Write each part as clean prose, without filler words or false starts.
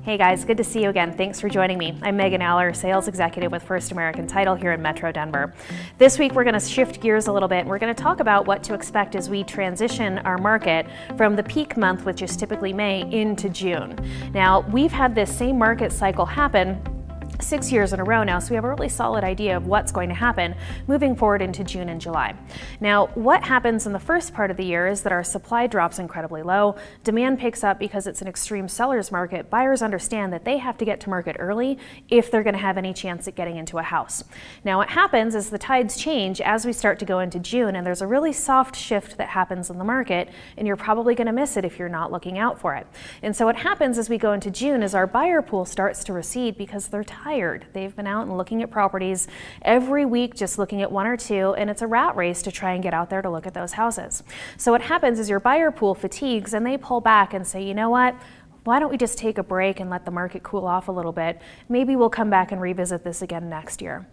Hey guys, good to see you again. Thanks for joining me. I'm Megan Aller, Sales Executive with First American Title here in Metro Denver. This week we're going to shift gears a little bit and we're going to talk about what to expect as we transition our market from the peak month, which is typically May, into June. Now, we've had this same market cycle happen 6 years in a row now, so we have a really solid idea of what's going to happen moving forward into June and July. Now, what happens in the first part of the year is that our supply drops incredibly low, demand picks up because it's an extreme seller's market. Buyers understand that they have to get to market early if they're going to have any chance at getting into a house. Now, what happens is the tides change as we start to go into June, and there's a really soft shift that happens in the market, and you're probably going to miss it if you're not looking out for it. And so what happens as we go into June is our buyer pool starts to recede because they're tired. They've been out and looking at properties every week, just looking at one or two, and it's a rat race to try and get out there to look at those houses. So what happens is your buyer pool fatigues and they pull back and say, you know what? Why don't we just take a break and let the market cool off a little bit? Maybe we'll come back and revisit this again next year.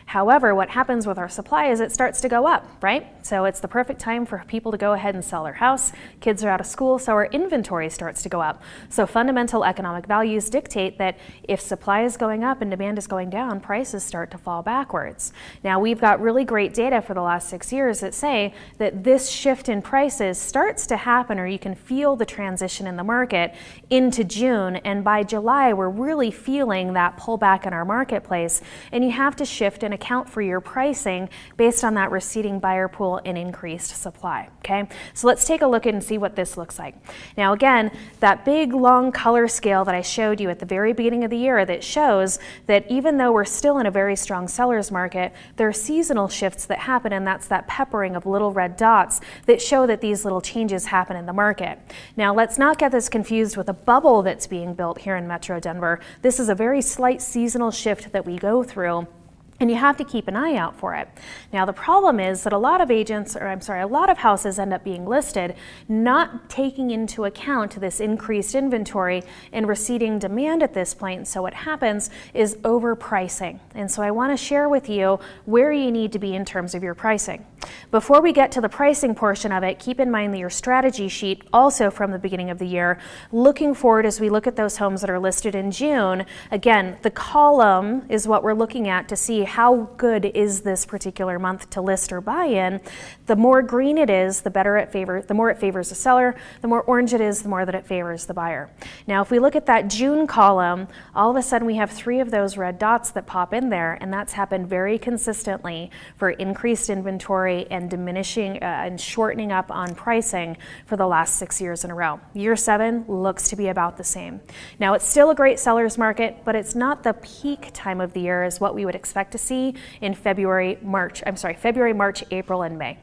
However, what happens with our supply is it starts to go up, right? So it's the perfect time for people to go ahead and sell their house. Kids are out of school, so our inventory starts to go up. So fundamental economic values dictate that if supply is going up and demand is going down, prices start to fall backwards. Now, we've got really great data for the last 6 years that say that this shift in prices starts to happen, or you can feel the transition in the market into June, and by July we're really feeling that pullback in our marketplace, and you have to shift and account for your pricing based on that receding buyer pool and increased supply. Okay, so let's take a look and see what this looks like. Now again, that big long color scale that I showed you at the very beginning of the year that shows that even though we're still in a very strong seller's market, there are seasonal shifts that happen, and that's that peppering of little red dots that show that these little changes happen in the market. Now let's not get this confused with a bubble that's being built here in Metro Denver. This is a very slight seasonal shift that we go through, and you have to keep an eye out for it. Now, the problem is that a lot of houses end up being listed not taking into account this increased inventory and receding demand at this point. So what happens is overpricing. And so I want to share with you where you need to be in terms of your pricing. Before we get to the pricing portion of it, keep in mind that your strategy sheet, also from the beginning of the year, looking forward as we look at those homes that are listed in June, again, the column is what we're looking at to see how good is this particular month to list or buy in. The more green it is, the more it favors the seller. The more orange it is, the more that it favors the buyer. Now, if we look at that June column, all of a sudden we have 3 of those red dots that pop in there, and that's happened very consistently for increased inventory and diminishing and shortening up on pricing for the last 6 years in a row. Year 7 looks to be about the same. Now, it's still a great seller's market, but it's not the peak time of the year as what we would expect to see in February, March, April, and May.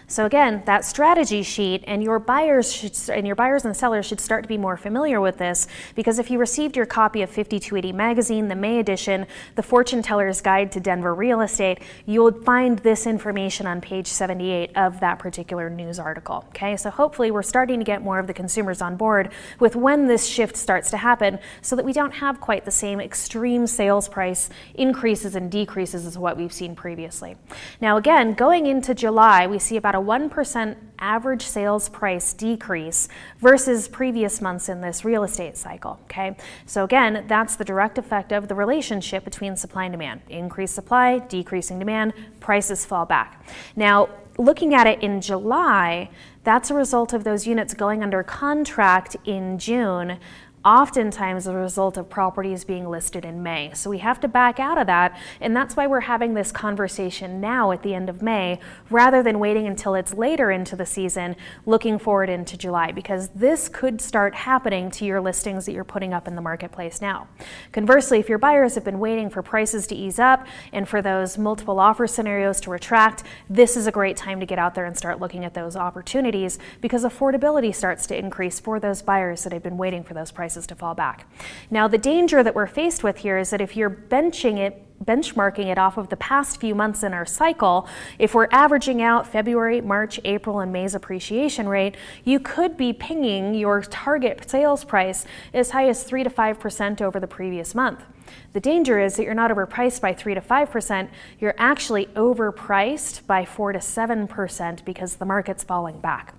So again, that strategy sheet and your buyers and sellers should start to be more familiar with this, because if you received your copy of 5280 magazine, the May edition, the Fortune Teller's Guide to Denver Real Estate, you will find this information on page 78 of that particular news article. Okay, so hopefully we're starting to get more of the consumers on board with when this shift starts to happen, so that we don't have quite the same extreme sales price increases and decreases as what we've seen previously. Now again, going into July, we see about a 1% average sales price decrease versus previous months in this real estate cycle, okay? So again, that's the direct effect of the relationship between supply and demand. Increased supply, decreasing demand, prices fall back. Now, looking at it in July, that's a result of those units going under contract in June, oftentimes a result of properties being listed in May. So we have to back out of that, and that's why we're having this conversation now at the end of May, rather than waiting until it's later into the season, looking forward into July, because this could start happening to your listings that you're putting up in the marketplace now. Conversely, if your buyers have been waiting for prices to ease up and for those multiple offer scenarios to retract, this is a great time to get out there and start looking at those opportunities, because affordability starts to increase for those buyers that have been waiting for those prices to fall back. Now, the danger that we're faced with here is that if you're benchmarking it off of the past few months in our cycle, if we're averaging out February, March, April, and May's appreciation rate, you could be pinging your target sales price as high as 3 to 5% over the previous month. The danger is that you're not overpriced by 3 to 5%, you're actually overpriced by 4 to 7% because the market's falling back.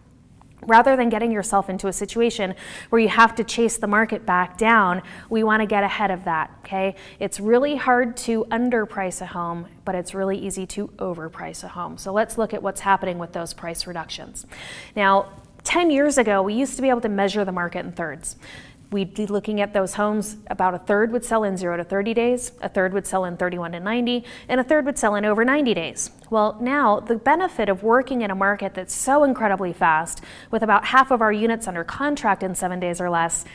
Rather than getting yourself into a situation where you have to chase the market back down, we want to get ahead of that, okay? It's really hard to underprice a home, but it's really easy to overprice a home. So let's look at what's happening with those price reductions. Now, 10 years ago, we used to be able to measure the market in thirds. We'd be looking at those homes, about a third would sell in 0 to 30 days, a third would sell in 31 to 90, and a third would sell in over 90 days. Well, now the benefit of working in a market that's so incredibly fast, with about half of our units under contract in 7 days or less,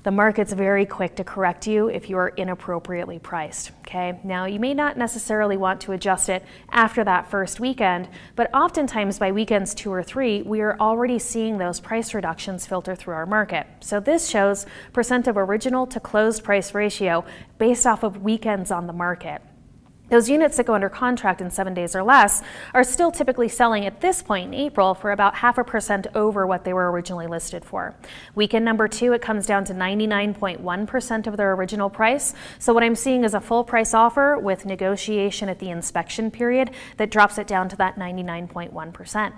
the market's very quick to correct you if you are inappropriately priced, okay? Now, you may not necessarily want to adjust it after that first weekend, but oftentimes by weekends 2 or 3, we are already seeing those price reductions filter through our market. So this shows percent of original to closed price ratio based off of weekends on the market. Those units that go under contract in 7 days or less are still typically selling at this point in April for about 0.5% over what they were originally listed for. Weekend number 2, it comes down to 99.1% of their original price. So what I'm seeing is a full price offer with negotiation at the inspection period that drops it down to that 99.1%.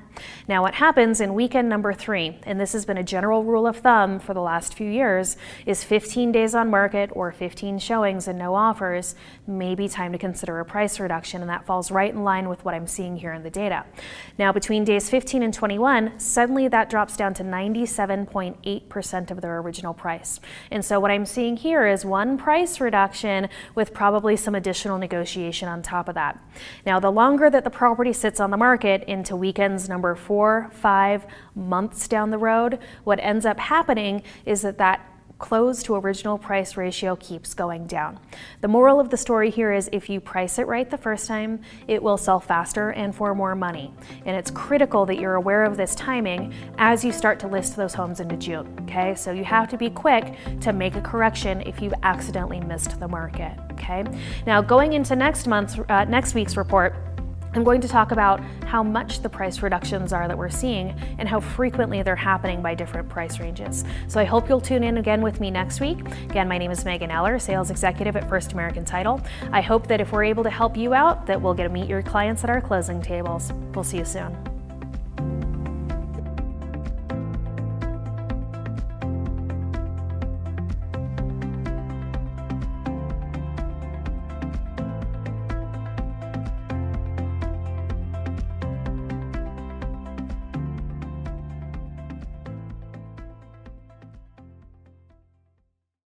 Now what happens in weekend number 3, and this has been a general rule of thumb for the last few years, is 15 days on market or 15 showings and no offers, may be time to consider a price reduction, and that falls right in line with what I'm seeing here in the data. Now between days 15 and 21, suddenly that drops down to 97.8% of their original price. And so what I'm seeing here is one price reduction with probably some additional negotiation on top of that. Now the longer that the property sits on the market into weekends number 4, 5 months down the road, what ends up happening is that close to original price ratio keeps going down. The moral of the story here is if you price it right the first time, it will sell faster and for more money. And it's critical that you're aware of this timing as you start to list those homes into June, okay? So you have to be quick to make a correction if you've accidentally missed the market, okay? Now going into next week's report, I'm going to talk about how much the price reductions are that we're seeing and how frequently they're happening by different price ranges. So I hope you'll tune in again with me next week. Again, my name is Megan Eller, Sales Executive at First American Title. I hope that if we're able to help you out, that we'll get to meet your clients at our closing tables. We'll see you soon.